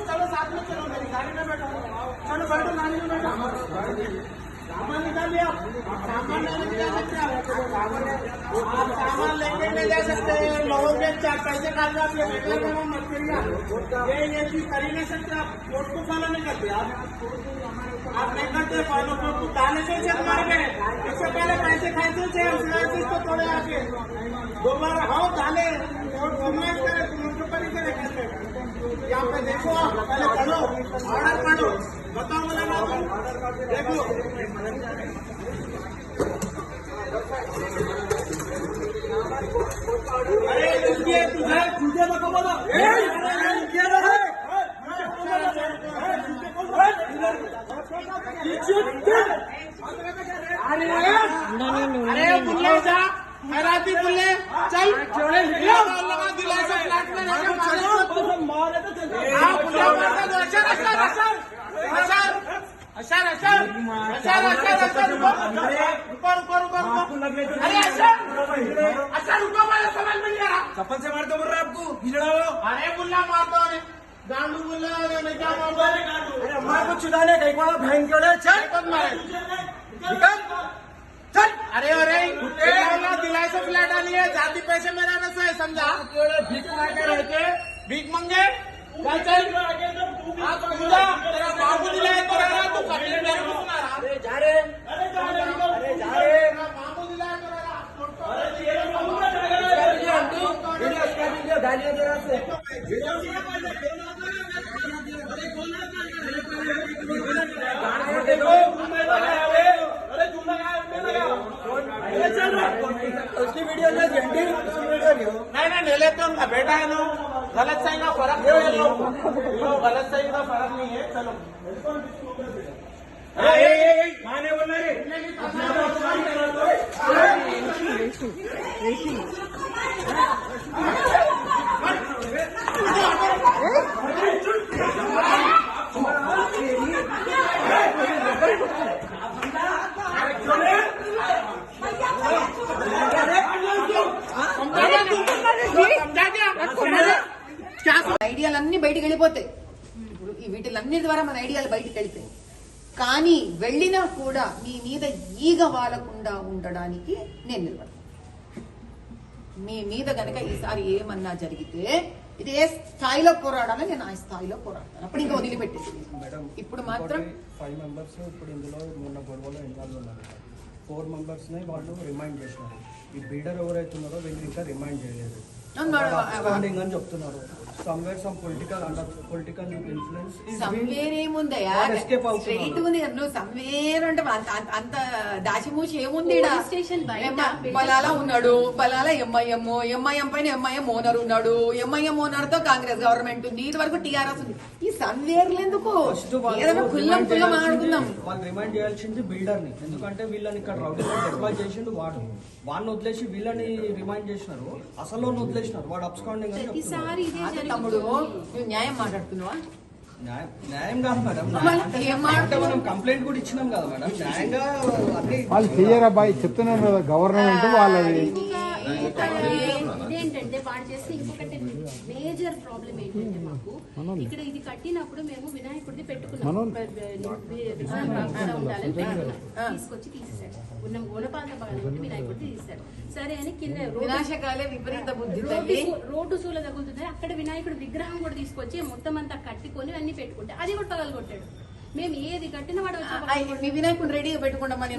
चलो साथ में चलो, मेरी गाड़ी में बैठो, चलो बैठो गाड़ी में बैठो। सामान निकालिए, आप सामान नहीं ले सकते, आप सामान लेके नहीं जा सकते। लोगों के 4 पैसे खा जाते हैं, मत करिए। ये चीज कर ही नहीं सकते, आप कोर्ट को फॉलो नहीं करते। आप नहीं करते फॉलो, को ताले से चेक मार गए। इससे पहले पैसे खाते थे, इसको तोड़े आके दोबारा हाँ ताले और सुनवाई करे, तुम उनके ऊपर ही करे। कैसे यहाँ पे देखो, आप पहले पढ़ो, ऑर्डर पढ़ो, बताओ बोला ना, देखो अरे तुझे नको बोला, अरे बुल्ले जा, राती बुल्ले चल लगा दिला ऐसा फ्लैट में चप्पल से मारते बोल रहा आपको हिजड़ा। अरे बुल्ला मारता है, गांडू बुल्ला नहीं क्या मारता है। अरे हमारे को चुदाने कहीं को बहन के चल चल। अरे अरे दिलाई से फ्लैट आनी है, जाती पैसे मेरा नशा है, समझा। भीख मांगे रहते, भीख मांगे चल तेरा बाबू दिलाए तो रहा, तू कभी मेरे को सुना रहा। अरे जा रे, अरे जा रे, बाबू दिलाए तो रहा। गालियां दे रहा से उसकी वीडियो नहीं, ले लेते उनका बेटा है ना। गलत सही का फर्क नहीं है, गलत सही का फर्क नहीं है। चलो माने बोल रहे ఐడియాలన్నీ బయటికి వెళ్ళిపోతాయి. ఇప్పుడు వీటిలన్నీ ద్వారా మన ఐడియాలు బయటికి వెళ్తాయి. కానీ వెళ్ళినా కూడా మీ మీద ఈగ వాలకుండా ఉండడానికి నేను నిలబడతాను. మీ మీద కనుక ఈసారి ఏమన్నా జరిగితే ఇది ఏ స్థాయిలో పోరాడాలో నేను ఆ స్థాయిలో పోరాడతాను. అప్పుడు ఇంకా వదిలిపెట్టేది. ఇప్పుడు మాత్రం 5 మెంబర్స్ ఇప్పుడు ఇందులో మొన్న గొడవలో ఇన్వాల్వ్ ఉన్నారు. 4 మెంబర్స్ ని వాళ్ళు రిమైండ్ చేసినారు. ఈ బీడర్ ఎవరైతే ఉన్నారో వీళ్ళు ఇంకా రిమైండ్ చేయలేదు అని చెప్తున్నారు. Somewhere some political influence somewhere ఏముందయ్యా, స్ట్రైట్ ఉంది. నువ్వు సమ్వేర్ అంటే అంత దాచిమూచి ఏముంది? బలాలా ఉన్నాడు, బలాలా ఎంఐఎం పైన ఎంఐఎం ఓనర్ ఉన్నాడు, ఎంఐఎం ఓనర్ తో కాంగ్రెస్ గవర్నమెంట్ ఉంది, ఇది వరకు టీఆర్ఎస్ ఉంది. ఈ సమ్వేర్లు ఎందుకు? ఏదైనా కుల్లం కుల్లం ఆడుకుందాం. వాళ్ళు రిమైండ్ చేయాల్సింది బిల్డర్ ని, ఎందుకంటే వీళ్ళని ఇక్కడ రౌడీ డిప్లాయ్ చేసిండు వాడు. వాడిని వదిలేసి వీళ్ళని రిమైండ్ చేసినారు, అసలు వదిలేసినారు. వాడు అబ్స్కాండింగ్ అని చెప్తున్నారు. తమ్ముడు నువ్వు న్యాయం మాట్లాడుతున్నావా? న్యాయం కాదు మేడం, మనం కంప్లైంట్ కూడా ఇచ్చినాం కదా మేడం. న్యాయంగా వాళ్ళు క్లియర్ అబ్బాయి చెప్తున్నాం కదా, గవర్నమెంట్ వాళ్ళది. ఇదేంటంటే వాడు చేస్తే ఇంకొకటి మేజర్ ప్రాబ్లం ఏంటంటే, మాకు ఇక్కడ ఇది కట్టినప్పుడు మేము వినాయకుడిది పెట్టుకున్నాం, తీసుకొచ్చి తీసేసాడు. గుణపాల వినాయకుడిది తీసాడు. సరే అని కింద వినాశకాలే విపరీత బుద్ధి, రోడ్డు సూల తగులుతుంది. అక్కడ వినాయకుడి విగ్రహం కూడా తీసుకొచ్చి మొత్తం అంతా కట్టుకొని అన్ని పెట్టుకుంటే అది కూడా పగలు కొట్టాడు. మేము ఏది కట్టిన వాడు మీ వినాయకుడు రెడీగా పెట్టుకుంటామని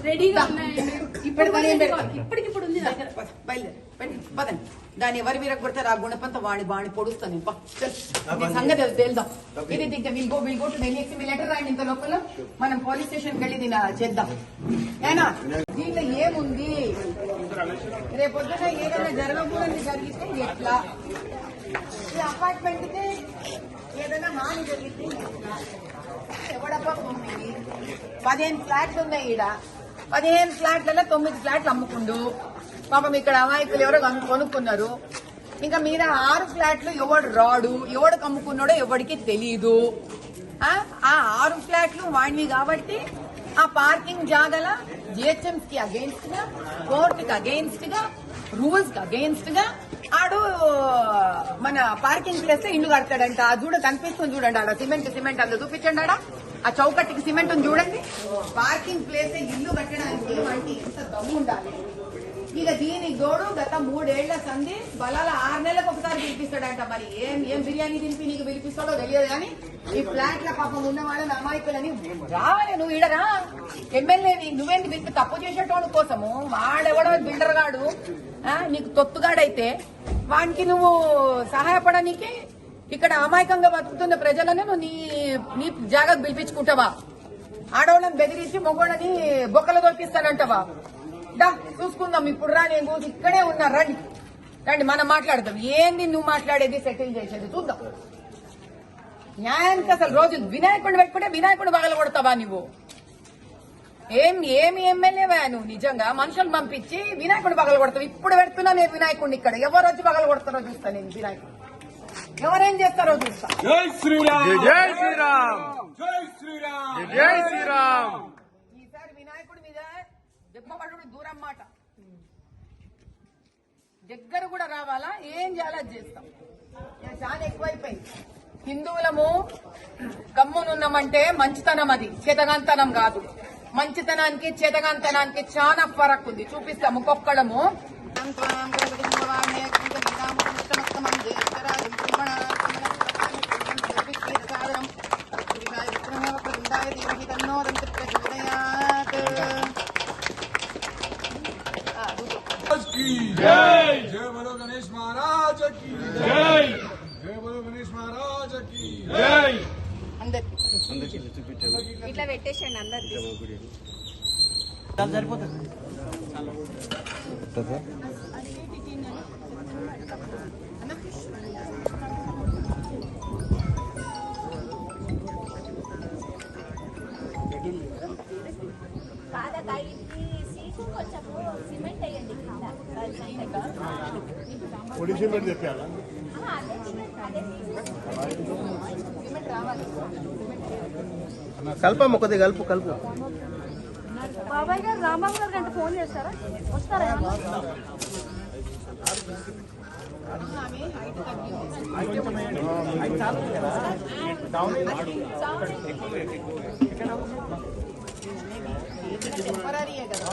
రెడీగా ఇప్పటికిప్పుడు ఉంది దగ్గర. పదండి, దాన్ని ఎవరి మీద కొడతారు ఆ గుణపంత వాడిని పొడుస్తాను. సంగతి తెలుద్దాం. ఇది ఇంకా we'll go to Delhi. Me letter రాయండి ఇంత లోపల, మనం పోలీస్ స్టేషన్ వెళ్ళి దీన్ని చేద్దాం. ఏనా దీంట్లో ఏముంది? రేపొద్దున ఏదైనా జరగకూడదు జరిగితే ఎట్లా? ఈ అపార్ట్మెంట్ కి ఏదైనా హాని జరిగితే ఎవడబ్బా 15 ఫ్లాట్లు ఉన్నాయి. ఈడ 15 ఫ్లాట్లలో 9 ఫ్లాట్లు అమ్ముకుండు. పాపం ఇక్కడ అమాయకులు ఎవరో కొనుక్కున్నారు. ఇంకా మీద 6 ఫ్లాట్లు ఎవడు రాడు, ఎవడు కమ్ముకున్నాడో ఎవడికి తెలీదు. ఆ 6 ఫ్లాట్లు వాడివి కాబట్టి ఆ పార్కింగ్ జాగల జిహెచ్ఎంసీ కి అగేన్స్ట్ గా, కోర్టుకి అగేన్స్ట్ గా, రూల్స్ కి అగేన్స్ట్ గా ఆడు మన మన పార్కింగ్ ప్లేస్ లో ఇల్లు కడతాడంట. చూడ కనిపిస్తుంది చూడండి, ఆడ సిమెంట్ అందులో చూపించండి. ఆడ ఆ చౌకట్టుకి సిమెంట్ ఉంది చూడండి. పార్కింగ్ ప్లేస్ ఇల్లు కట్టడానికి వాటి ఎంత దమ్ము ఉండాలి. ఇక దీనికి తోడు గత 3 ఏళ్ల సంధి బలాల 6 నెలలకు ఒకసారి పిలిపిస్తాడంట. మరి ఏం బిర్యానీ తినిపి నీకు పిలిపిస్తాడో తెలియదు కానీ ఈ ఫ్లాట్ల పాపం ఉన్న వాళ్ళని అమాయకులని రావాలి. నువ్వు ఈడరా ఎమ్మెల్యేవి, నువ్వేంటి పిలిపి తప్పు చేసేటోడు కోసము. వాడెవడో బిల్డర్ గాడు నీకు తొత్తుగాడైతే వానికి నువ్వు సహాయపడనీకి ఇక్కడ అమాయకంగా బతుకుతున్న ప్రజలను నువ్వు నీ జాగ్రత్త పిలిపించుకుంటావా? ఆడవాళ్ళని బెదిరించి మొగోళ్ళని బొక్కలు దొరికిస్తానంటావా? డా చూసుకుందాం ఇప్పుడు. రా నేను ఇక్కడే ఉన్నా, రండి మనం మాట్లాడదాం. ఏంది నువ్వు మాట్లాడేది, సెటిల్ చేసేది చూద్దాం. న్యాయానికి అసలు రోజు వినాయకుడిని పెట్టుకుంటే వినాయకుడు పగల కొడతావా నువ్వు? ఏమి ఎమ్మెల్యేవా నువ్వు? నిజంగా మనుషులు పంపించి వినాయకుడు పగల కొడతావు. ఇప్పుడు పెడుతున్నా నేను వినాయకుడిని ఇక్కడ. ఎవరు వచ్చి పగల కొడతారో చూస్తా నేను. వినాయకుడు ఎవరేం చేస్తారో చూస్తా. జై శ్రీరామ్, జై శ్రీరామ్, జై శ్రీరామ్, జై శ్రీరామ్. ఈసారి వినాయకుడి మీద దెబ్బపడు దూరం మాట, దగ్గర కూడా రావాలా? ఏం చేయాలో చేస్తాం. చాలా ఎక్కువైపోయింది. హిందువులము గమ్మునున్నామంటే మంచితనం, అది చేతగాంతనం కాదు. మంచితనానికి చేతగాంతనానికి చాలా ఫరక్ ఉంది. చూపిస్తాము ఒక్కొక్కడము. जय जय बोलो गणेश महाराज की जय, जय बोलो गणेश महाराज की जय. ఇట్లా పెట్టేసండి అందరికి. సరిపోతుంది. కాదక్క ఇది సీటు కొంచెము సిమెంట్ వేయండి కింద. పొడి సిమెంట్ చెప్పాలా? సిమెంట్ రావాలి. కల్పమ్మ కొద్దిగా కలుపు. బాబాయ్ గారు రాంబాబు గారు గంట ఫోన్ చేస్తారా? వస్తారా? టెంపరీయే కదా.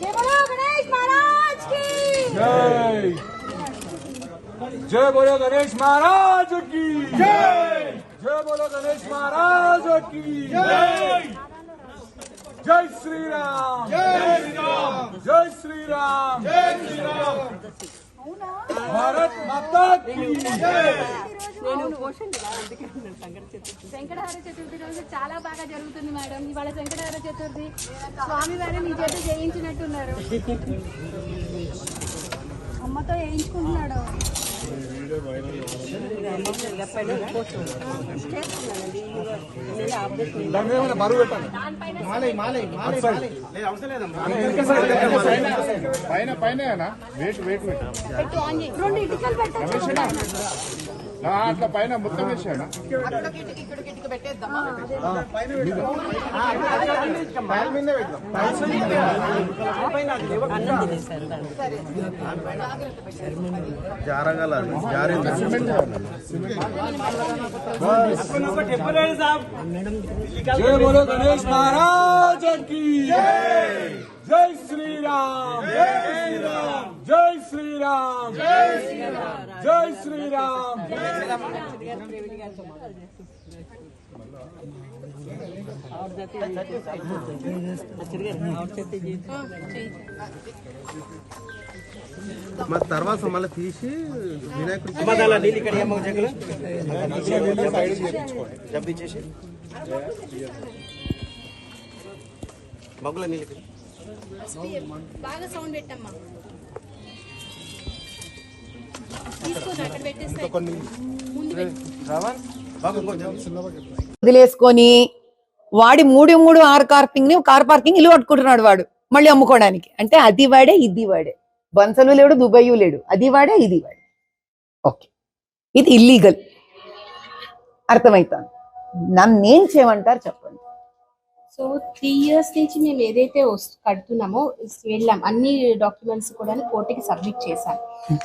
జై బోలో గణేష్ మహారాజ్ కి जय, जय बोलो गणेश महाराज की जय, जय बोलो गणेश महाराज की जय. जय श्री राम, जय श्री राम, जय श्री राम, जय श्री राम. भारत माता की जय. వెంకటహార చతుర్థి రోజు చాలా బాగా జరుగుతుంది మేడం. ఇవాళ వెంకటహార చతుర్థి స్వామి వారిని మీ చేత చేయించినట్టున్నారు. అమ్మతో వేయించుకుంటున్నాడు. బరువు పెట్టండి. పైన వెయిట్ పెట్టు ఆన్ చేయి. 2 ఇటుకలు పెట్టండి. అట్లా పైన మొత్తం వేసాను. అక్కడికి ఇక్కడికి పెట్టేద్దామా? जय बोलो गणेश महाराज की जय, जय श्री राम, जय श्री राम, जय श्री राम, जय श्री राम, जय श्री राम. మరి తర్వాత మళ్ళీ తీసి వినాయకుడు జబ్బిచ్చేసి బగ్గుల నీళ్ళు బాగా సౌండ్ పెట్టమ్మా. తీసుకోండి అక్కడ పెట్టేస్తే ముందు వదిలేసుకొని వాడి 3 కార్ పార్కింగ్ ఇల్లు కట్టుకుంటున్నాడు వాడు మళ్ళీ అమ్ముకోవడానికి. అంటే అది వాడే ఇది వాడే, బన్సలు లేడు దుబాయ్ లేడు, అది వాడే ఇది వాడే. ఓకే, ఇది ఇల్లీగల్. అర్థమవుతాను. నన్నేం చేయమంటారు చెప్పండి. సో 3 years నుంచి మేము ఏదైతే కడుతున్నామో వెళ్ళాం, అన్ని డాక్యుమెంట్స్ కూడా కోర్టుకి సబ్మిట్ చేశాం.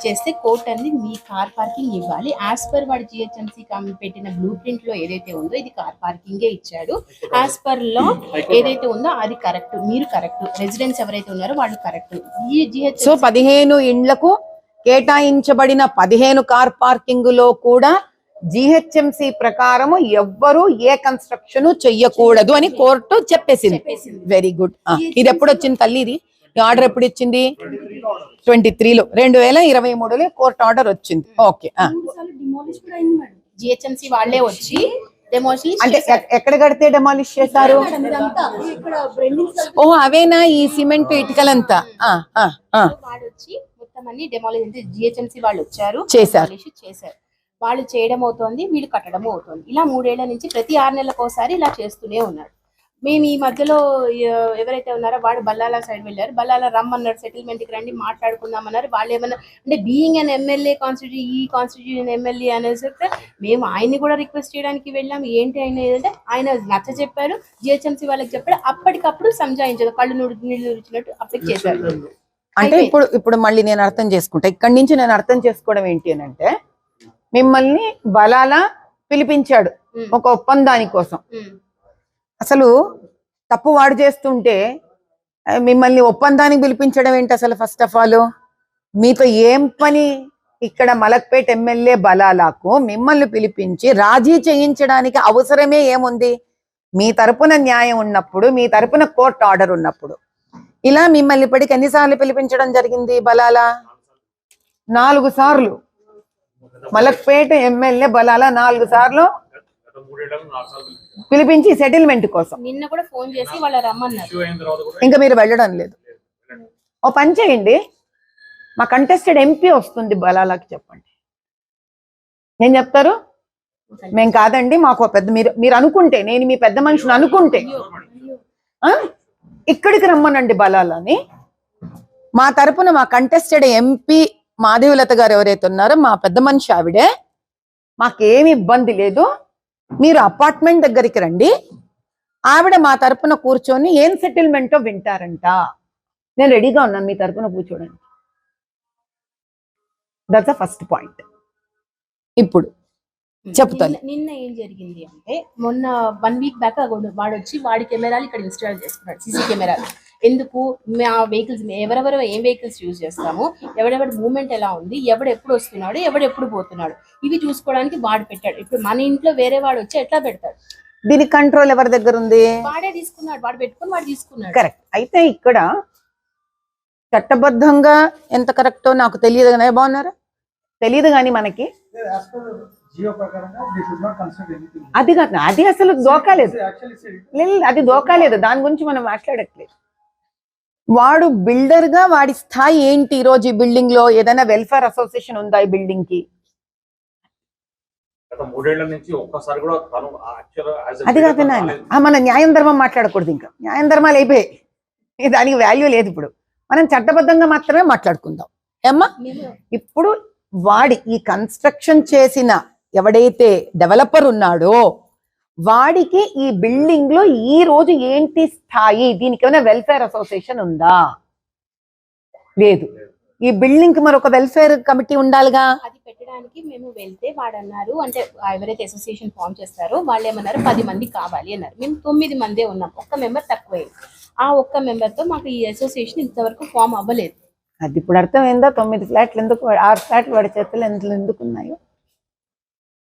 చేస్తే కోర్ట్ అంది మీ కార్ పార్కింగ్ ఇవ్వాలి, యాజ్ పర్ వాడు జిహెచ్ఎంసీ పెట్టిన బ్లూ ప్రింట్ లో ఏదైతే ఉందో ఇది కార్ పార్కింగే ఇచ్చాడు, యాజ్ పర్ లా ఏదైతే ఉందో అది కరెక్ట్, మీరు కరెక్ట్, రెసిడెంట్స్ ఎవరైతే ఉన్నారో వాళ్ళు కరెక్ట్. ఈ జిహెచ్ సో 15 ఇండ్లకు కేటాయించబడిన 15 కార్ పార్కింగ్ లో కూడా జిహెచ్ఎంసి ప్రకారము ఎవ్వరు ఏ కన్స్ట్రక్షన్ చెయ్యకూడదు అని కోర్టు చెప్పేసింది. Very good. ఇది ఎప్పుడు వచ్చింది తల్లి? ఇది ఆర్డర్ ఎప్పుడు ఇచ్చింది? 23లో 2023లో కోర్టు ఆర్డర్ వచ్చింది. ఓకే. డిమాలిష్ కూడా అయింది మేడం, జిహెచ్ఎంసీ వాళ్ళే వచ్చి డెమాలిష్ అంటే ఎక్కడ కడితే డెమాలిష్ చేశారు? ఓ అవేనా ఈ సిమెంట్ ఇటుకలంతా? వాడు వచ్చి మొత్తం అన్ని డెమాలిష్ అంటే జిహెచ్ఎంసీ వాళ్ళు వచ్చారు, చేశారు. వాళ్ళు చేయడం అవుతోంది, వీళ్ళు కట్టడం అవుతోంది. ఇలా 3 ఏళ్ల నుంచి ప్రతి 6 నెలలకు ఒకసారి ఇలా చేస్తూనే ఉన్నారు. మేము ఈ మధ్యలో ఎవరైతే ఉన్నారో వాడు బల్లాల సైడ్ వెళ్ళారు, బల్లాల రమ్మన్నారు, సెటిల్మెంట్కి రండి మాట్లాడుకుందామన్నారు. వాళ్ళు ఏమన్నా అంటే బీయింగ్ అన్ ఎమ్మెల్యే ఈ కాన్స్టిట్యూషన్ ఎమ్మెల్యే అనేసి మేము ఆయన్ని కూడా రిక్వెస్ట్ చేయడానికి వెళ్ళాం. ఏంటి ఆయన ఏదంటే ఆయన నచ్చ చెప్పారు, జిహెచ్ఎంసీ వాళ్ళకి చెప్పారు, అప్పటికప్పుడు సంజాయించారు, కళ్ళు నీళ్ళు ఇచ్చినట్టు అప్పటికి చేశారు. అంటే ఇప్పుడు మళ్ళీ నేను అర్థం చేసుకుంటా, ఇక్కడి నుంచి నేను అర్థం చేసుకోవడం ఏంటి అని అంటే, మిమ్మల్ని బలాల పిలిపించాడు ఒక ఒప్పందాని కోసం. అసలు తప్పు వాడు చేస్తుంటే మిమ్మల్ని ఒప్పందానికి పిలిపించడం ఏంటి అసలు? ఫస్ట్ ఆఫ్ ఆల్ మీతో ఏం పని? ఇక్కడ మలక్పేట ఎమ్మెల్యే బలాలకు మిమ్మల్ని పిలిపించి రాజీ చేయించడానికి అవసరమే ఏముంది? మీ తరపున న్యాయం ఉన్నప్పుడు, మీ తరపున కోర్టు ఆర్డర్ ఉన్నప్పుడు. ఇలా మిమ్మల్ని ఇప్పటికి ఎన్నిసార్లు పిలిపించడం జరిగింది బలాల? 4 సార్లు. మలక్పేట ఎమ్మెల్యే బలాల 4 సార్లు పిలిపించి సెటిల్మెంట్ కోసం. నిన్న కూడా ఫోన్ చేసి వాళ్ళ రమ్మన్నారు. ఇంకా మీరు వెళ్ళడం లేదు. ఓ పని చేయండి, మా కంటెస్టెడ్ ఎంపీ వస్తుంది బలాలకి చెప్పండి. ఏం చెప్తారు? మేం కాదండి, మాకు పెద్ద మీరు అనుకుంటే, నేను మీ పెద్ద మనిషిని అనుకుంటే ఇక్కడికి రమ్మనండి బలాలని. మా తరపున మా కంటెస్టెడ్ ఎంపీ మాధవీలత గారు ఎవరైతే ఉన్నారో మా పెద్ద మనిషి ఆవిడే, మాకేమి ఇబ్బంది లేదు, మీరు అపార్ట్మెంట్ దగ్గరికి రండి, ఆవిడ మా తరపున కూర్చొని ఏం సెటిల్మెంటో వింటారంట. నేను రెడీగా ఉన్నాను మీ తరపున కూర్చోడానికి. That's the first point. ఇప్పుడు చెప్తాను. నిన్న ఏం జరిగింది అంటే, మొన్న 1 వీక్ బ్యాక్ వాడు వచ్చి వాడి కెమెరాలు ఇక్కడ ఇన్స్టాల్ చేసుకున్నాడు, సీసీ కెమెరాలు. ఎందుకు? మా వెహికల్స్ ఎవరెవరు ఏం వెహికల్స్ యూజ్ చేస్తాము, ఎవడెవడి మూవ్మెంట్ ఎలా ఉంది, ఎవడు ఎప్పుడు వస్తున్నాడు, ఎవడు ఎప్పుడు పోతున్నాడు, ఇవి చూసుకోవడానికి వాడు పెట్టాడు. ఇప్పుడు మన ఇంట్లో వేరే వాడు వచ్చి ఎట్లా పెడతాడు? దీని కంట్రోల్ ఎవరి దగ్గర ఉంది? వాడే తీసుకున్నాడు, వాడు పెట్టుకుని వాడు తీసుకున్నాడు. కరెక్ట్. అయితే ఇక్కడ చట్టబద్ధంగా ఎంత కరెక్టో నాకు తెలియదు కానీ, బాగున్నారా? తెలియదు కానీ మనకి అది కాదు, అది అసలు దోకాలేదు, అది దోకాలేదు, దాని గురించి మనం మాట్లాడట్లేదు. వాడు బిల్డర్ గా వాడి స్థాయి ఏంటి? ఈ రోజు ఈ బిల్డింగ్ లో ఏదైనా వెల్ఫేర్ అసోసియేషన్ ఉందా ఈ బిల్డింగ్ కి? అది కాదు నాయన, మన న్యాయం ధర్మం మాట్లాడకూడదు. ఇంకా న్యాయం ధర్మాలు అయిపోయాయి, దానికి వాల్యూ లేదు. ఇప్పుడు మనం చట్టబద్ధంగా మాత్రమే మాట్లాడుకుందాం. ఏమ్మా, ఇప్పుడు వాడి ఈ కన్స్ట్రక్షన్ చేసిన ఎవడైతే డెవలపర్ ఉన్నాడో వాడికి ఈ బిల్డింగ్ లో ఈ రోజు ఏంటి స్థాయి? దీనికి ఏమైనా వెల్ఫేర్ అసోసియేషన్ ఉందా? లేదు. ఈ బిల్డింగ్ కి మరొక వెల్ఫేర్ కమిటీ ఉండాలిగా. అది పెట్టడానికి మేము వెళ్తే వాడు అన్నారు, అంటే ఎవరైతే అసోసియేషన్ ఫామ్ చేస్తారో వాళ్ళు ఏమన్నారు, 10 మంది కావాలి అన్నారు. మేము 9 మందే ఉన్నాం, ఒక్క మెంబర్ తక్కువైంది. ఆ ఒక్క మెంబర్ తో మాకు ఈ అసోసియేషన్ ఇంతవరకు ఫామ్ అవ్వలేదు. అది ఇప్పుడు అర్థమైందా? 9 ఫ్లాట్లు ఎందుకు, 6 ఫ్లాట్లు వాడి చేతులు ఎందుకు ఉన్నాయో?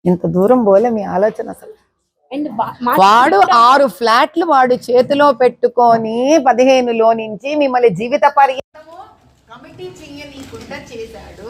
ఇంత దూరం పోలే మీ ఆలోచన అసలు. వాడు 6 ఫ్లాట్లు వాడు చేతిలో పెట్టుకొని 15లో నుంచి మిమ్మల్ని జీవిత పర్యంతము కమిటీ చెయ్యనీయకుండా చేశాడు.